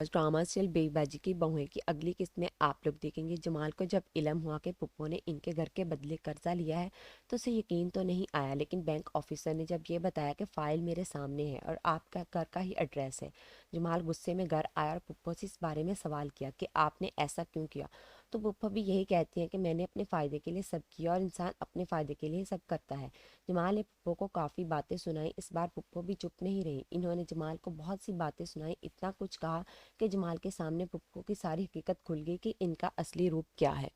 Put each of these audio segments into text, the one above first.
Drama serial बेईबाजी की बहुएं की अगली किस्त में आप लोग देखेंगे जमाल को जब इल्म हुआ कि पुप्पो ने इनके घर के बदले कर्जा लिया है तो उसे यकीन तो नहीं आया, लेकिन बैंक ऑफिसर ने जब ये बताया कि फाइल मेरे सामने है और आपका घर का ही एड्रेस है, जमाल गुस्से में घर आया और पुप्पो से इस बारे में सवाल किया कि आपने ऐसा क्यों किया। तो पुप्पो भी यही कहती है कि मैंने अपने फ़ायदे के लिए सब किया और इंसान अपने फ़ायदे के लिए सब करता है। जमाल ने पुप्पो को काफ़ी बातें सुनाई। इस बार पुप्पो भी चुप नहीं रही, इन्होंने जमाल को बहुत सी बातें सुनाई, इतना कुछ कहा कि जमाल के सामने पुप्पो की सारी हकीकत खुल गई कि इनका असली रूप क्या है।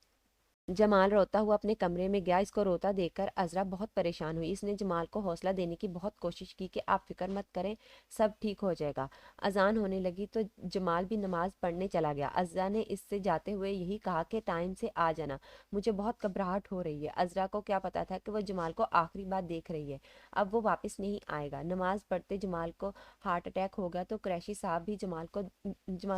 जमाल रोता हुआ अपने कमरे में गया। इसको रोता देखकर अजरा बहुत परेशान हुई। इसने जमाल को हौसला देने की बहुत कोशिश की कि आप फिक्र मत करें, सब ठीक हो जाएगा। अजान होने लगी तो जमाल भी नमाज पढ़ने चला गया। अजरा ने इससे जाते हुए यही कहा कि टाइम से आ जाना, मुझे बहुत घबराहट हो रही है। अजरा को क्या पता था कि वो जमाल को आखिरी बार देख रही है, अब वो वापस नहीं आएगा। नमाज पढ़ते जमाल को हार्ट अटैक हो गया तो क्रैशी साहब भी जमाल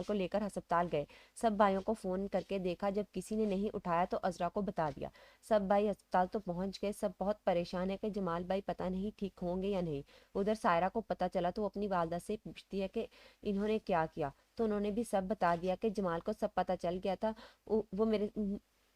को लेकर अस्पताल गए। सब भाइयों को फ़ोन करके देखा, जब किसी ने नहीं उठाया तो अजरा को बता दिया। सब भाई अस्पताल तो पहुंच गए। सब बहुत परेशान है कि जमाल भाई पता नहीं ठीक होंगे या नहीं। उधर सायरा को पता चला तो वो अपनी वालदा से पूछती है कि इन्होंने क्या किया, तो उन्होंने भी सब बता दिया कि जमाल को सब पता चल गया था। वो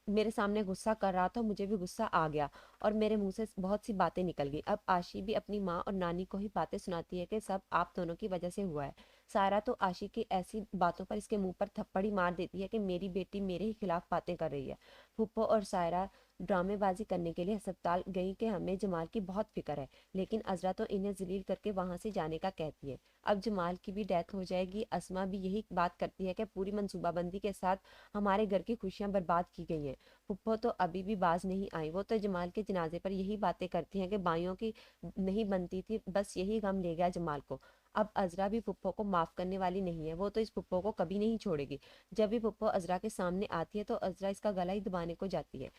मेरे सामने गुस्सा कर रहा था, मुझे भी गुस्सा आ गया और मेरे मुंह से बहुत सी बातें निकल गई। अब आशी भी अपनी माँ और नानी को ही बातें सुनाती है कि सब आप दोनों की वजह से हुआ है। सारा तो आशी की ऐसी बातों पर इसके मुंह पर थप्पड़ ही मार देती है कि मेरी बेटी मेरे ही खिलाफ बातें कर रही है। फूफो और सायरा ड्रामेबाजी करने के लिए अस्पताल गई कि हमें जमाल की बहुत फिक्र है, लेकिन अजरा तो इन्हें जलील करके वहां से जाने का कहती है। अब जमाल की भी डेथ हो जाएगी। अस्मा भी यही बात करती है कि पूरी मंसूबाबंदी के साथ हमारे घर की खुशियां बर्बाद की गई हैं। फुप्पो तो अभी भी बाज नहीं आई। वो तो जमाल के जनाजे पर यही बातें करती हैं कि बाइयों की नहीं बनती थी, बस यही गम ले गया जमाल को। अब अजरा भी पुप्पो को माफ करने वाली नहीं है, वो तो इस पुप्पो को कभी नहीं छोड़ेगी। जब भी पुप्पो अजरा के सामने आती है तो अजरा इसका गला ही दबाने को जाती है।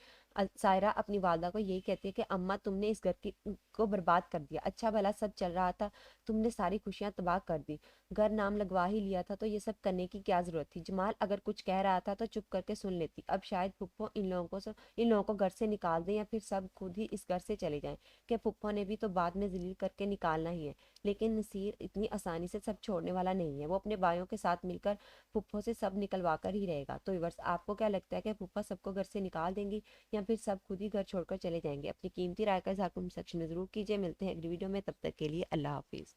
सायरा अपनी वालदा को यही कहती है कि अम्मा तुमने इस घर की को बर्बाद कर दिया, अच्छा भला सब चल रहा था, तुमने सारी खुशियां तबाह कर दी। घर नाम लगवा ही लिया था तो ये सब करने की क्या जरूरत थी। जमाल अगर कुछ कह रहा था तो चुप करके सुन लेती। अब शायद पुप्पो इन लोगों को घर से निकाल दें या फिर सब खुद ही इस घर से चले जाएं, कि पुप्पो ने भी तो बाद में जलील करके निकालना ही है। लेकिन नसीर इतनी आसानी से सब छोड़ने वाला नहीं है, वो अपने भाइयों के साथ मिलकर पुप्पो से सब निकलवा कर ही रहेगा। तो व्यूअर्स, आपको क्या लगता है कि पुप्पो सबको घर से निकाल देंगी या फिर सब खुद ही घर छोड़कर चले जाएंगे? अपनी कीमती राय का इज़हार कमेंट सेक्शन में जरूर कीजिए। मिलते हैं अगली वीडियो में, तब तक के लिए अल्लाह हाफिज़।